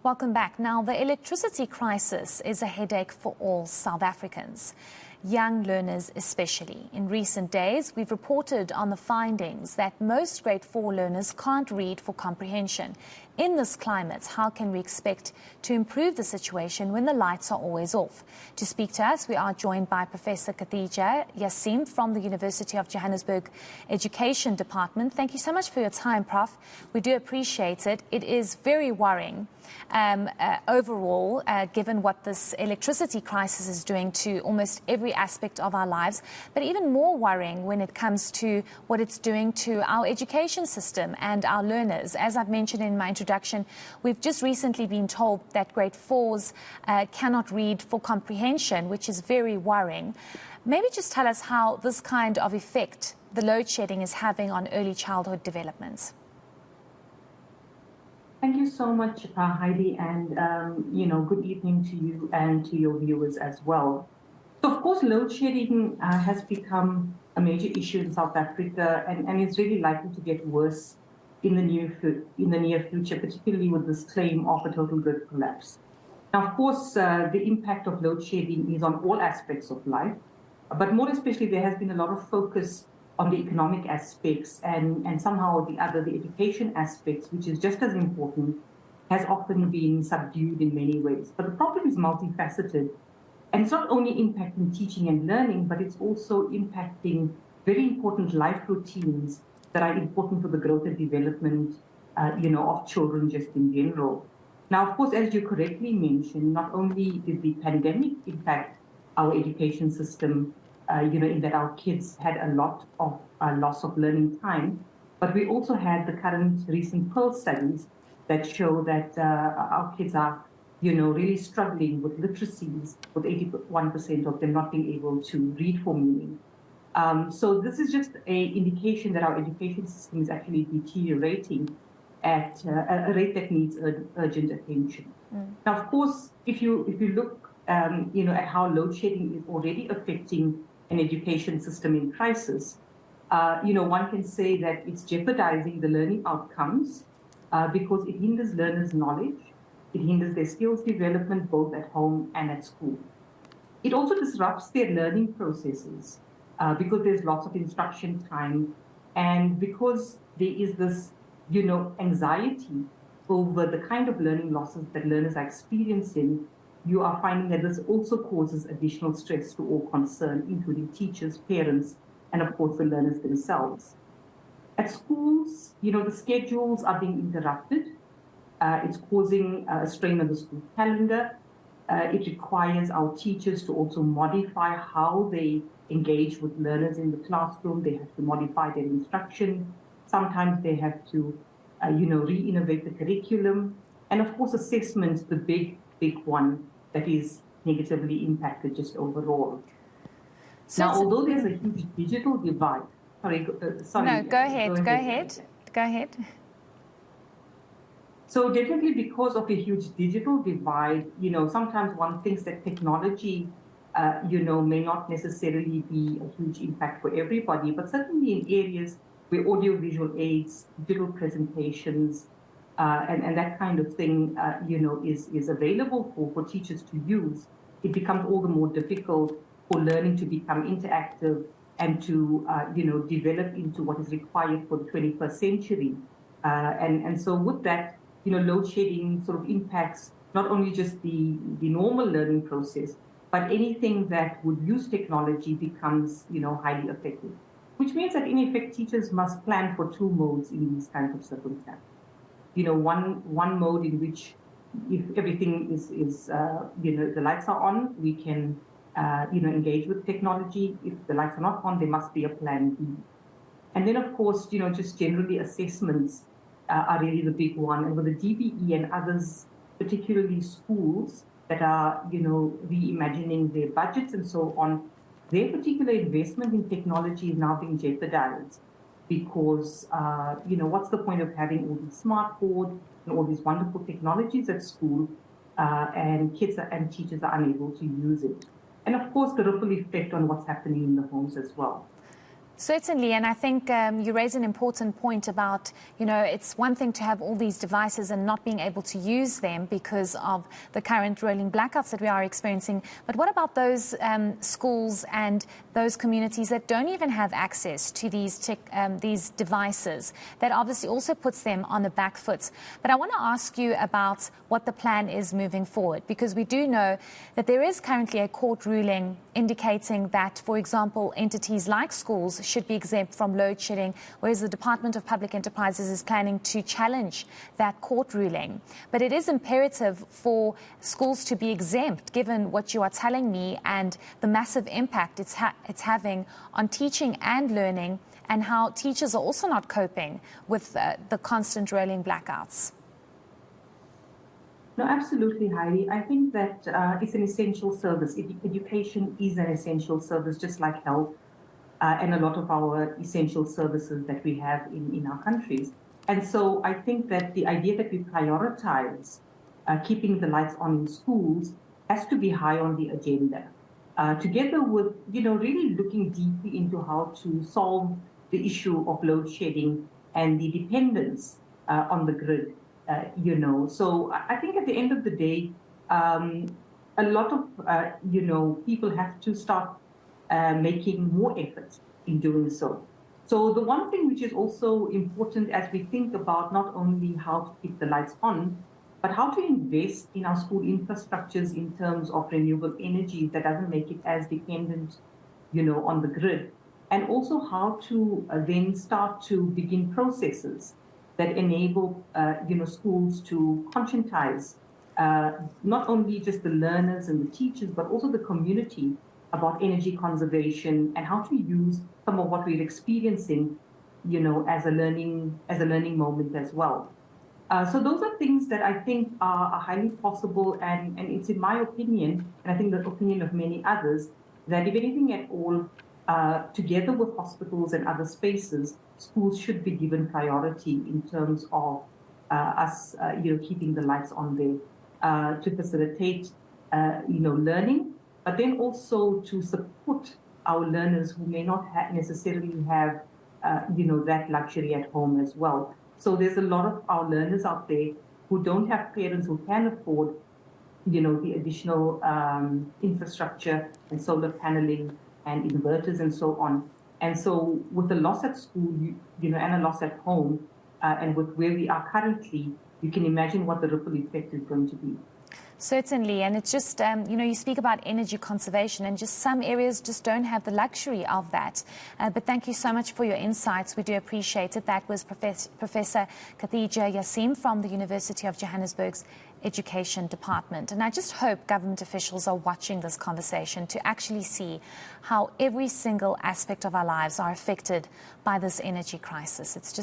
Welcome back. Now, the electricity crisis is a headache for all South Africans, young learners especially. In recent days, we've reported on the findings that most grade 4 learners can't read for comprehension. In this climate, how can we expect to improve the situation when the lights are always off? To speak to us, we are joined by Professor Kathija Yassim from the University of Johannesburg Education Department. Thank you so much for your time, Prof. We do appreciate it. It is very worrying overall, given what this electricity crisis is doing to almost every aspect of our lives, but even more worrying when it comes to what it's doing to our education system and our learners. As I've mentioned in my introduction, we've just recently been told that grade 4s cannot read for comprehension, which is very worrying. Maybe just tell us how this kind of effect the load shedding is having on early childhood development. Thank you so much, Heidi, and good evening to you and to your viewers as well. So, of course, load shedding has become a major issue in South Africa, and it's really likely to get worse in the near future, particularly with this claim of a total grid collapse. Now, of course, the impact of load shedding is on all aspects of life, but more especially, there has been a lot of focus on the economic aspects and somehow or the other, the education aspects, which is just as important, has often been subdued in many ways. But the problem is multifaceted, and it's not only impacting teaching and learning, but it's also impacting very important life routines that are important for the growth and development, of children just in general. Now, of course, as you correctly mentioned, not only did the pandemic impact our education system, in that our kids had a lot of loss of learning time, but we also had the current recent Pearl studies that show that our kids are, really struggling with literacies, with 81% of them not being able to read for meaning. So this is just an indication that our education system is actually deteriorating at a rate that needs urgent attention. Now, of course, if you look, at how load shedding is already affecting an education system in crisis, one can say that it's jeopardizing the learning outcomes because it hinders learners' knowledge, it hinders their skills development both at home and at school. It also disrupts their learning processes because there's lots of instruction time, and because there is this, anxiety over the kind of learning losses that learners are experiencing. You are finding that this also causes additional stress to all concerned, including teachers, parents, and of course the learners themselves. At schools, the schedules are being interrupted. It's causing a strain on the school calendar. It requires our teachers to also modify how they engage with learners in the classroom. They have to modify their instruction. Sometimes they have to, re-innovate the curriculum. And of course, assessment, the big one that is negatively impacted just overall. So now, although there's a huge digital divide, No, go ahead. So definitely because of a huge digital divide, sometimes one thinks that technology, may not necessarily be a huge impact for everybody, but certainly in areas where audiovisual aids, digital presentations, and that kind of thing, is available for teachers to use, it becomes all the more difficult for learning to become interactive and to, develop into what is required for the 21st century. And so with that, load shedding sort of impacts not only just the normal learning process, but anything that would use technology becomes, highly affected, which means that in effect, teachers must plan for two modes in these kinds of circumstances. One mode in which if everything is the lights are on, we can, engage with technology. If the lights are not on, there must be a plan B. And then, of course, just generally assessments are really the big one. And with the DBE and others, particularly schools that are, reimagining their budgets and so on, their particular investment in technology is now being jeopardized. Because, what's the point of having all these smart boards and all these wonderful technologies at school, and kids and teachers are unable to use it? And of course, the ripple effect on what's happening in the homes as well. Certainly, and I think you raise an important point about, it's one thing to have all these devices and not being able to use them because of the current rolling blackouts that we are experiencing. But what about those schools and those communities that don't even have access to these devices? That obviously also puts them on the back foot. But I want to ask you about what the plan is moving forward, because we do know that there is currently a court ruling indicating that, for example, entities like schools should be exempt from load shedding, whereas the Department of Public Enterprises is planning to challenge that court ruling. But it is imperative for schools to be exempt, given what you are telling me and the massive impact it's having on teaching and learning, and how teachers are also not coping with the constant rolling blackouts. No, absolutely, Heidi. I think that it's an essential service. Education is an essential service, just like health and a lot of our essential services that we have in our countries. And so I think that the idea that we prioritize keeping the lights on in schools has to be high on the agenda, together with, really looking deeply into how to solve the issue of load shedding and the dependence on the grid. So I think at the end of the day, a lot of, people have to start making more efforts in doing so. So the one thing which is also important as we think about not only how to keep the lights on, but how to invest in our school infrastructures in terms of renewable energy that doesn't make it as dependent, on the grid. And also how to then start to begin processes that enable, schools to conscientize not only just the learners and the teachers, but also the community about energy conservation and how to use some of what we're experiencing, as a learning moment as well. So those are things that I think are highly possible, and it's in my opinion, and I think the opinion of many others, that if anything at all, together with hospitals and other spaces, schools should be given priority in terms of us, keeping the lights on there to facilitate, learning, but then also to support our learners who may not necessarily have, that luxury at home as well. So there's a lot of our learners out there who don't have parents who can afford, the additional infrastructure and solar paneling and inverters and so on. And so with the loss at school, and a loss at home, and with where we are currently, you can imagine what the ripple effect is going to be. Certainly, and it's just, you speak about energy conservation, and just some areas just don't have the luxury of that. But thank you so much for your insights. We do appreciate it. That was Professor Kathija Yassim from the University of Johannesburg's Education Department. And I just hope government officials are watching this conversation to actually see how every single aspect of our lives are affected by this energy crisis. It's just